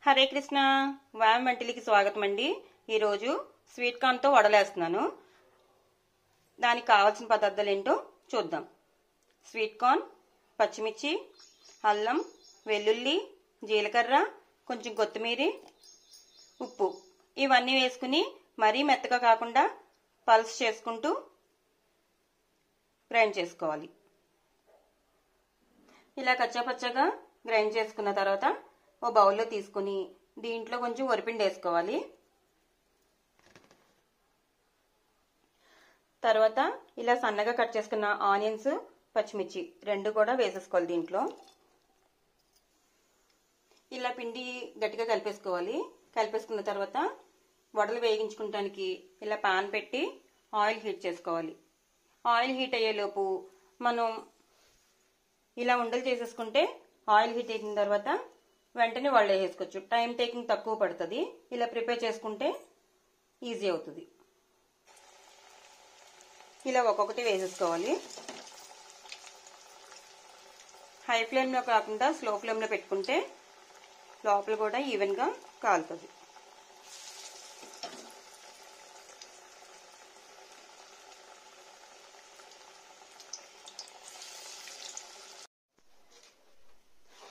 హరే కృష్ణ వ్యాయామ వంటిలికి స్వాగతం అండి. ఈరోజు స్వీట్ కార్న్ తో వడలేస్తున్నాను. దానికి కావాల్సిన పదార్థాలు ఏంటో చూద్దాం. స్వీట్ కార్న్, పచ్చిమిర్చి, అల్లం, వెల్లుల్లి, జీలకర్ర, కొంచెం కొత్తిమీర, ఉప్పు ఇవన్నీ వేసుకుని మరీ మెత్తగా కాకుండా పల్స్ చేసుకుంటూ గ్రైండ్ చేసుకోవాలి. ఇలా కచ్చాపచ్చగా గ్రైండ్ చేసుకున్న తర్వాత ఓ బౌల్లో తీసుకుని దీంట్లో కొంచెం వరిపిండి వేసుకోవాలి. తర్వాత ఇలా సన్నగా కట్ చేసుకున్న ఆనియన్స్, పచ్చిమిర్చి రెండు కూడా వేసేసుకోవాలి. దీంట్లో ఇలా పిండి గట్టిగా కలిపేసుకోవాలి. కలిపేసుకున్న తర్వాత వడలు వేగించుకోవడానికి ఇలా పాన్ పెట్టి ఆయిల్ హీట్ చేసుకోవాలి. ఆయిల్ హీట్ అయ్యేలోపు మనం ఇలా ఉండలు చేసేసుకుంటే ఆయిల్ హీట్ అయిన తర్వాత వెంటనే వడలు వేసుకోవచ్చు. టైం టేకింగ్ తక్కువ పడుతుంది. ఇలా ప్రిపేర్ చేసుకుంటే ఈజీ అవుతుంది. ఇలా ఒక్కొక్కటి వేసేసుకోవాలి. హై ఫ్లేమ్లో కాకుండా స్లో ఫ్లేమ్లో పెట్టుకుంటే లోపల కూడా ఈవెన్గా కాలుతుంది.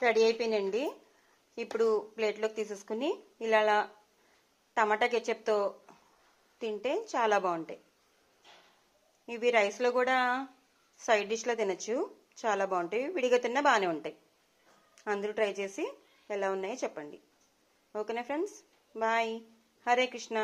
రెడీ అయిపోయినండి. ఇప్పుడు ప్లేట్లోకి తీసేసుకుని ఇలా టమాటా కెచప్తో తింటే చాలా బాగుంటాయి. ఇవి రైస్లో కూడా సైడ్ డిష్లో తినచ్చు. చాలా బాగుంటాయి. విడిగా తిన్నా బాగానే ఉంటాయి. అందరూ ట్రై చేసి ఎలా ఉన్నాయో చెప్పండి. ఓకేనా ఫ్రెండ్స్, బాయ్. హరే కృష్ణ.